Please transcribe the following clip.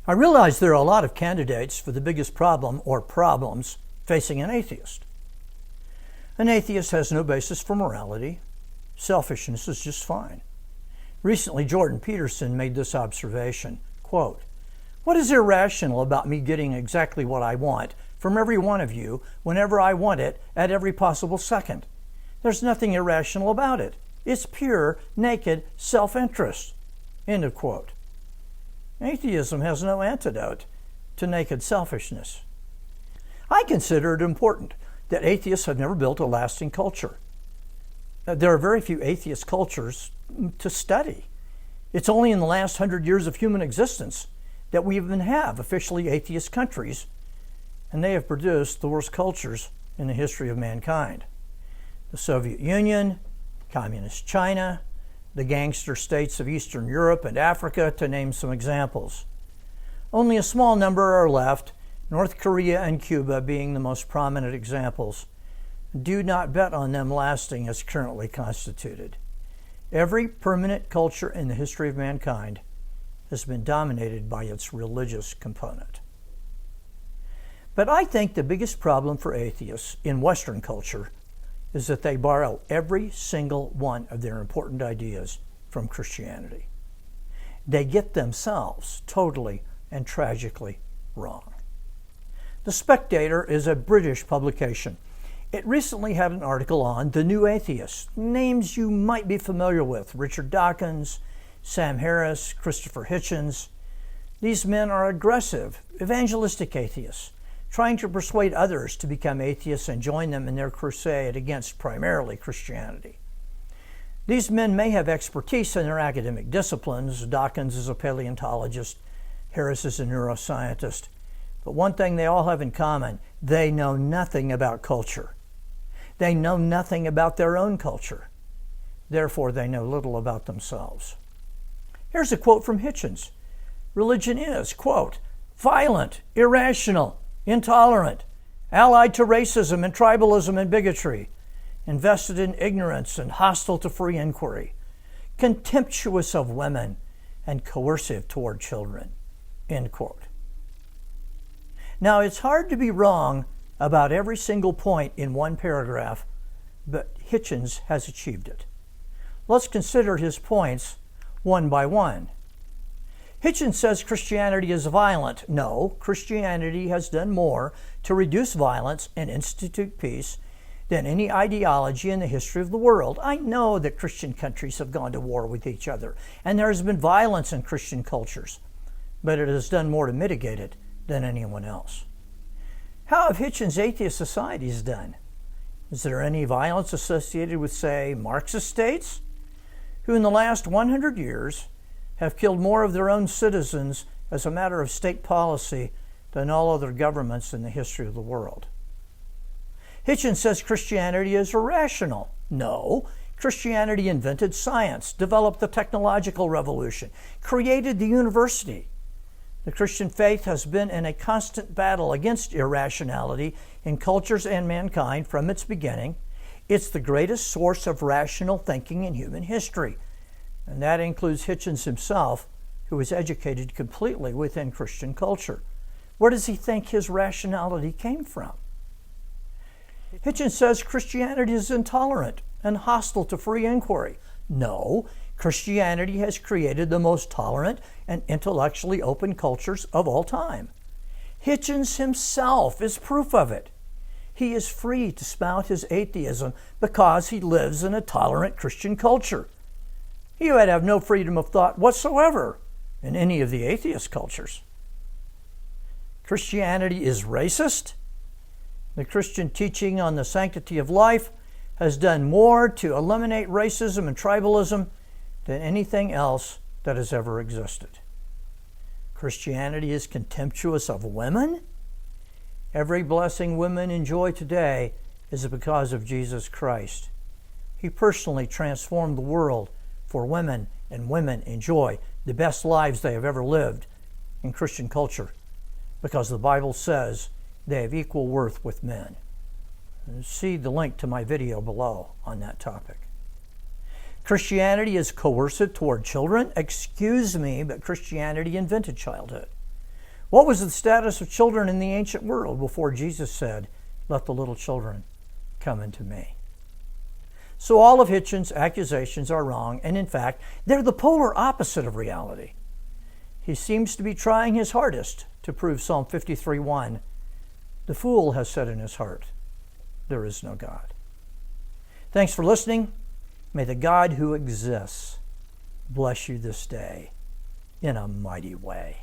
I realize there are a lot of candidates for the biggest problem or problems facing an atheist. An atheist has no basis for morality. Selfishness is just fine. Recently, Jordan Peterson made this observation, quote, "What is irrational about me getting exactly what I want from every one of you whenever I want it at every possible second? There's nothing irrational about it. It's pure, naked self-interest." End of quote. Atheism has no antidote to naked selfishness. I consider it important that atheists have never built a lasting culture. There are very few atheist cultures to study. It's only in the last 100 years of human existence that we even have officially atheist countries, and they have produced the worst cultures in the history of mankind. The Soviet Union, Communist China, the gangster states of Eastern Europe and Africa, to name some examples. Only a small number are left, North Korea and Cuba being the most prominent examples. Do not bet on them lasting as currently constituted. Every permanent culture in the history of mankind has been dominated by its religious component. But I think the biggest problem for atheists in Western culture is that they borrow every single one of their important ideas from Christianity. They get themselves totally and tragically wrong. The Spectator is a British publication. It recently had an article on the new atheists, names you might be familiar with: Richard Dawkins, Sam Harris, Christopher Hitchens. These men are aggressive, evangelistic atheists, trying to persuade others to become atheists and join them in their crusade against primarily Christianity. These men may have expertise in their academic disciplines. Dawkins is a paleontologist, Harris is a neuroscientist. But one thing they all have in common: they know nothing about culture. They know nothing about their own culture. Therefore, they know little about themselves. Here's a quote from Hitchens. Religion is, quote, "violent, irrational, intolerant, allied to racism and tribalism and bigotry, invested in ignorance and hostile to free inquiry, contemptuous of women, and coercive toward children." End quote. Now, it's hard to be wrong about every single point in one paragraph, but Hitchens has achieved it. Let's consider his points one by one. Hitchens says Christianity is violent. No, Christianity has done more to reduce violence and institute peace than any ideology in the history of the world. I know that Christian countries have gone to war with each other, and there has been violence in Christian cultures, but it has done more to mitigate it than anyone else. How have Hitchens' atheist societies done? Is there any violence associated with, say, Marxist states, who in the last 100 years have killed more of their own citizens as a matter of state policy than all other governments in the history of the world? Hitchens says Christianity is irrational. No, Christianity invented science, developed the technological revolution, created the university. The Christian faith has been in a constant battle against irrationality in cultures and mankind from its beginning. It's the greatest source of rational thinking in human history, and that includes Hitchens himself, who was educated completely within Christian culture. Where does he think his rationality came from? Hitchens says Christianity is intolerant and hostile to free inquiry. No, Christianity has created the most tolerant and intellectually open cultures of all time. Hitchens himself is proof of it. He is free to spout his atheism because he lives in a tolerant Christian culture. He would have no freedom of thought whatsoever in any of the atheist cultures. Christianity is racist. The Christian teaching on the sanctity of life has done more to eliminate racism and tribalism than anything else that has ever existed. Christianity is contemptuous of women. Every blessing women enjoy today is because of Jesus Christ. He personally transformed the world for women, and women enjoy the best lives they have ever lived in Christian culture because the Bible says they have equal worth with men. See the link to my video below on that topic. Christianity is coercive toward children. Excuse me, but Christianity invented childhood. What was the status of children in the ancient world before Jesus said, "Let the little children come unto me"? So all of Hitchens' accusations are wrong, and in fact, they're the polar opposite of reality. He seems to be trying his hardest to prove Psalm 53:1. The fool has said in his heart, "There is no God." Thanks for listening. May the God who exists bless you this day in a mighty way.